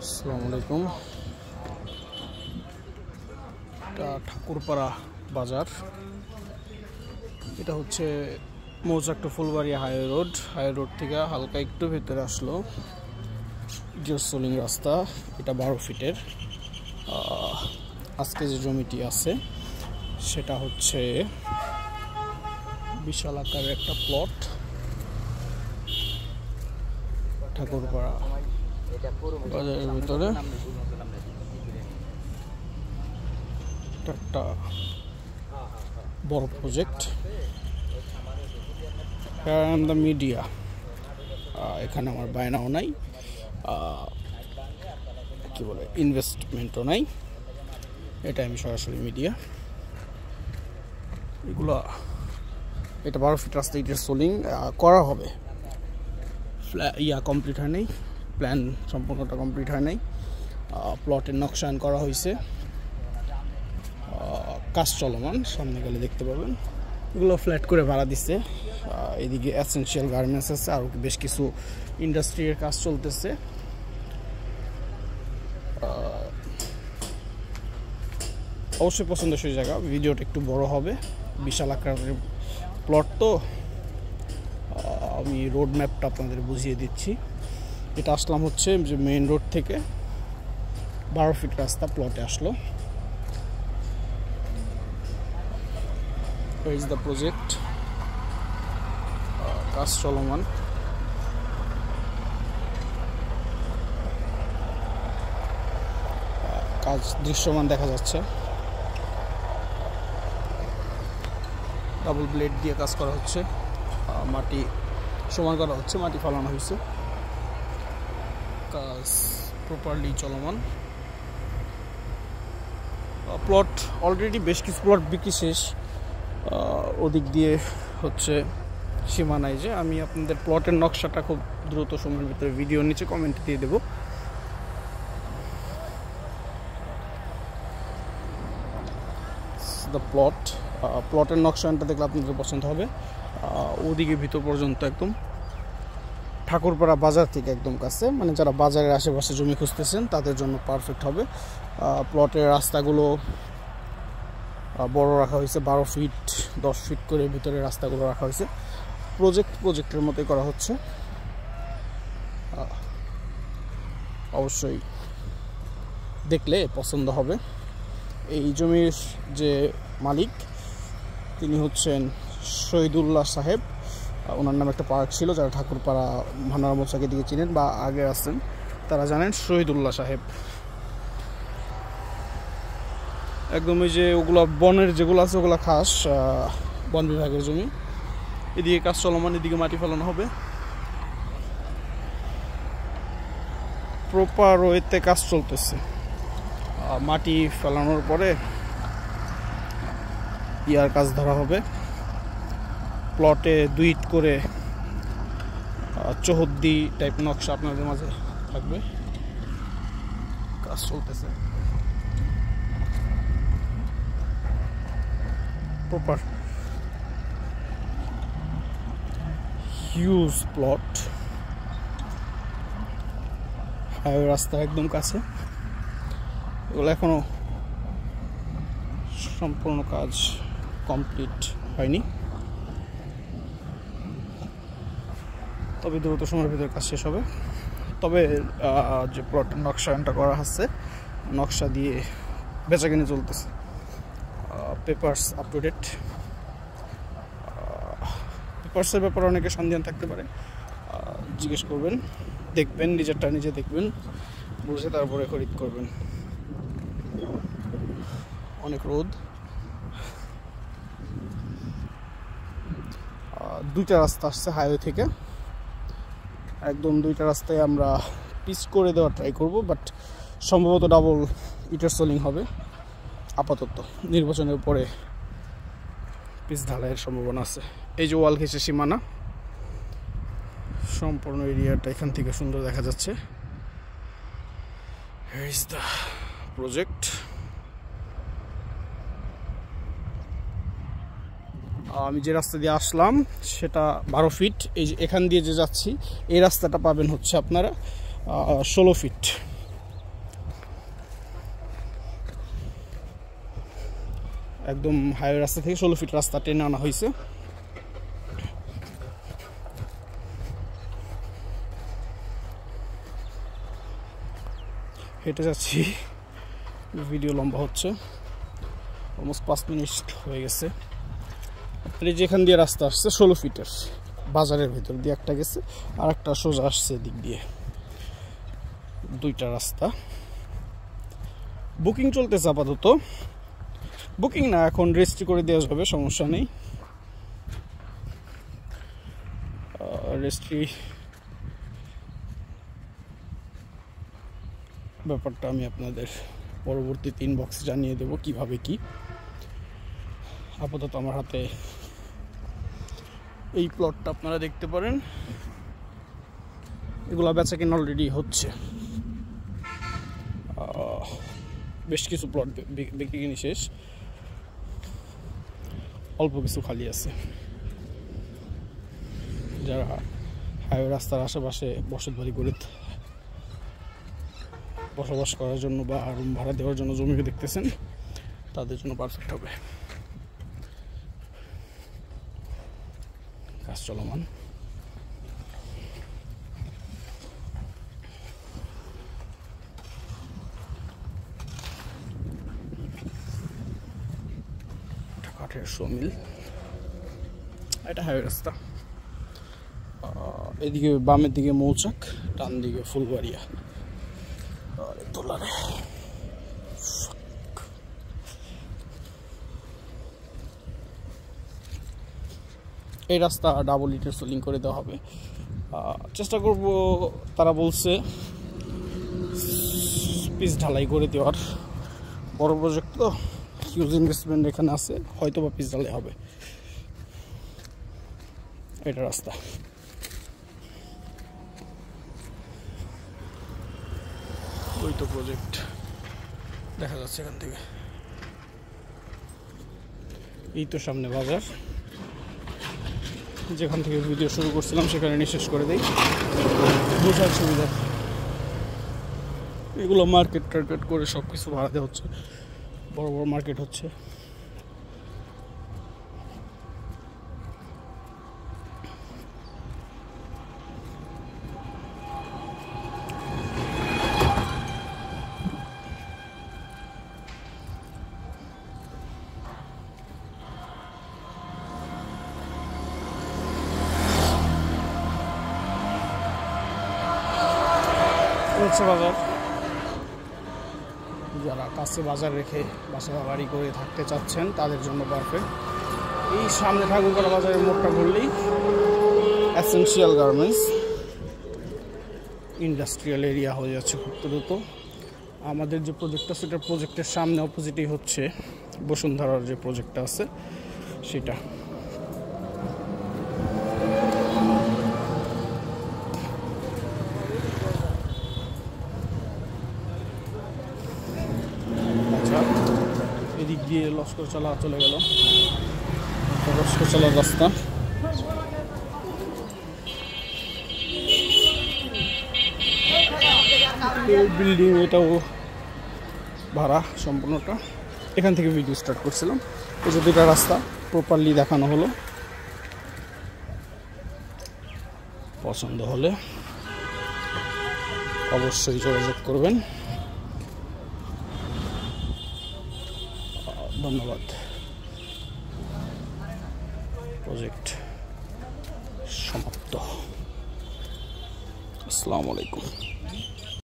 আসসালামু আলাইকুম। এটা ঠাকুরপাড়া বাজার। এটা হচ্ছে মৌচাক টু ফুলবাড়িয়া হাই রোড থেকে হালকা একটু ভেতরে আসলো জিওসোলিং রাস্তা। এটা 12 ফিটের। আজকে যে জমিটি আছে সেটা হচ্ছে বিশাল আকারের একটা প্লট। ঠাকুরপাড়া বাজারের ভিতরে একটা বড় প্রজেক্ট। দ্য মিডিয়া, এখানে আমার বায়নাও নাই, কি বলে ইনভেস্টমেন্টও নাই। এটা আমি সরাসরি মিডিয়া। এগুলো এটা 12 ফিট রাস্তা, ইটের সোলিং করা হবে। কমপ্লিট হয় নাই, প্ল্যান সম্পূর্ণটা কমপ্লিট হয় নাই। প্লটের নকশায়ন করা হয়েছে, কাজ চলমান। সামনে গেলে দেখতে পাবেন এগুলো ফ্ল্যাট করে ভাড়া দিচ্ছে। এদিকে এসেনশিয়াল গার্মেন্টস আছে, আর বেশ কিছু ইন্ডাস্ট্রির কাজ চলতেছে। অবশ্যই পছন্দসই জায়গা। ভিডিওটা একটু বড় হবে, বিশাল আকারের প্লট তো। আমি রোড ম্যাপটা আপনাদের বুঝিয়ে দিচ্ছি। এটা আসলাম হচ্ছে যে মেইন রোড থেকে 12 ফিট রাস্তা প্লটে আসলো। ইজ দ্য প্রজেক্ট, কাজ চলমান। কাজ দৃশ্যমান দেখা যাচ্ছে। ডাবল ব্লেড দিয়ে কাজ করা হচ্ছে, মাটি সমান করা হচ্ছে, মাটি ফালানো হয়েছে, কাজ প্রপারলি চলমান। প্লট অলরেডি বেশ কিছু প্লট বিক্রি শেষ। ওদিক দিয়ে হচ্ছে সীমানায় যে আমি আপনাদের প্লটের নকশাটা খুব দ্রুত সময়ের ভিতরে ভিডিওর নিচে কমেন্টে দিয়ে দেবো। দ্য প্লটের নকশাটা দেখলে আপনাদের পছন্দ হবে। ওদিকে ভিতর পর্যন্ত একদম ঠাকুরপাড়া বাজার থেকে একদম কাছে, মানে যারা বাজারের আশেপাশে জমি খুঁজতেছেন তাদের জন্য পারফেক্ট হবে। প্লটের রাস্তাগুলো বড় রাখা হয়েছে, 12 ফিট 10 ফিট করে ভিতরে রাস্তাগুলো রাখা হয়েছে। প্রজেক্টের মতোই করা হচ্ছে। অবশ্যই দেখলে পছন্দ হবে। এই জমির যে মালিক তিনি হচ্ছেন শহীদুল্লাহ সাহেব। ওনার নামে একটা পার্ক ছিল, যারা ঠাকুরপাড়া ভান্ডার মৌচাকের দিকে চিনেন বা আগে আসছেন তারা জানেন শহীদুল্লাহ সাহেব। একদম ওই যে ওগুলো বনের যেগুলো আছে ওগুলো খাস বন বিভাগের জমি। এদিকে কাজ চলমান, এদিকে মাটি ফেলানো হবে। প্রপার ওয়েতে কাজ চলতেছে। মাটি ফেলানোর পরে কাজ ধরা হবে। প্লটে 2 ইট করে চৌহদ্দি টাইপ নকশা আপনাদের মাঝে থাকবে। কাজ চলতেছে প্রপার। হিউজ প্লট, হাইওয়ে রাস্তা একদম কাছে। এগুলো এখনো সম্পূর্ণ কাজ কমপ্লিট হয়নি, তবে দ্রুত সময়ের ভিতরে কাজ শেষ হবে। তবে যে প্লটের নকশাটা করা হচ্ছে, নকশা দিয়ে বেচাকেনি চলতেছে। Papers up to date. পেপারসের ব্যাপারে অনেকে সন্দেহ থাকতে পারে, জিজ্ঞেস করবেন, দেখবেন, নিজেরটা নিজে দেখবেন, বুঝে তারপরে খরিদ করবেন। অনেক রোদ। 2টা রাস্তা আসছে হাইওয়ে থেকে, একদম 2টা রাস্তায় আমরা পিচ করে দেওয়ার ট্রাই করব, বাট সম্ভবত ডাবল ইটের সোলিং হবে। আপাতত নির্বাচনের পরে পিচ ঢালাইয়ের সম্ভাবনা আছে। এই যে ওয়াল ঘেঁষে সীমানা, সম্পূর্ণ এরিয়াটা এখান থেকে সুন্দর দেখা যাচ্ছে। Here is the project. আমি যে রাস্তা দিয়ে আসলাম সেটা 12 ফিট। এই যে এখান দিয়ে যে যাচ্ছি এই রাস্তাটা পাবেন হচ্ছে আপনারা 16 ফিট। একদম হাইওয়ে রাস্তা থেকে 16 ফিট রাস্তা টেনে আনা হয়েছে। হেঁটে যাচ্ছি, ভিডিও লম্বা হচ্ছে, অলমোস্ট 5 মিনিট হয়ে গেছে। এই যেখান দিয়ে রাস্তা আসছে 16 ফিটের, বাজারের ভিতর দিয়ে একটা গেছে আর একটা সোজা আসছে দিক দিয়ে, 2টা রাস্তা। বুকিং চলতেছে আপাতত, বুকিং না এখন রেজিস্ট্রি করে দেওয়া যাবে, সমস্যা নেই। রেজিস্ট্রি ব্যাপারটা আমি আপনাদের পরবর্তীতে ইনবক্সে জানিয়ে দেব কিভাবে কি। আপাতত আমার হাতে এই প্লটটা আপনারা দেখতে পারেন, এগুলা বেচা কেনা অলরেডি হচ্ছে। বেশ কিছু প্লট বিক্রি কিনে শেষ, অল্প কিছু খালি আছে। যারা হাইওয়ে রাস্তার আশেপাশে বসত বাড়ি করে বসবাস করার জন্য বা রুম ভাড়া দেওয়ার জন্য জমি দেখতেছেন, তাদের জন্য পারফেক্ট হবে। কাজ চলমান। কাঠের শোমিল, এটা হাইওয়ে রাস্তা। এদিকে বামের দিকে মৌচাক, ডান দিকে ফুলবাড়িয়া। তোলারে এই রাস্তা ডাবল ইটের সোলিং করে দেওয়া হবে, চেষ্টা করব। তারা বলছে পিচ ঢালাই করে দেওয়ার, বড় প্রজেক্ট তো, হিউজ ইনভেস্টমেন্ট এখানে আছে, হয়তো বা পিচ ঢালাই হবে। এটা রাস্তা, ওই তো প্রজেক্ট দেখা যাচ্ছে এখান থেকে। এই তো সামনে বাজার, যেখান থেকে ভিডিও শুরু করছিলাম সেখানে শেষ করে দেই, বোঝার সুবিধা। এগুলো মার্কেট টার্গেট করে সব কিছু ভাড়া দেওয়া হচ্ছে, বড় বড় মার্কেট হচ্ছে। বাজার, যারা কাছে বাজার রেখে বাসা বাড়ি করে থাকতে চাচ্ছেন তাদের জন্য পারফেক্ট। এই সামনে ঠাকুরপাড়া বাজারের মোড়টা ঘুরলেই এসেনশিয়াল গার্মেন্টস ইন্ডাস্ট্রিয়াল এরিয়া হয়ে যাচ্ছে খুব দ্রুত। আমাদের যে প্রজেক্টটা সেটা প্রজেক্টের সামনে অপোজিটেই হচ্ছে বসুন্ধরার যে প্রজেক্টটা আছে সেটা। এদিক দিয়ে লস্করচলা চলে গেল, লস্করচলার রাস্তা। বিল্ডিং এটাও ভাড়া সম্পূর্ণটা। এখান থেকে ভিডিও স্টার্ট করছিলাম। এই যে দুটা রাস্তা প্রপারলি দেখানো হলো। পছন্দ হলে অবশ্যই যোগাযোগ করবেন। ধন্যবাদ। প্রজেক্ট সমাপ্ত। আসসালামু আলাইকুম।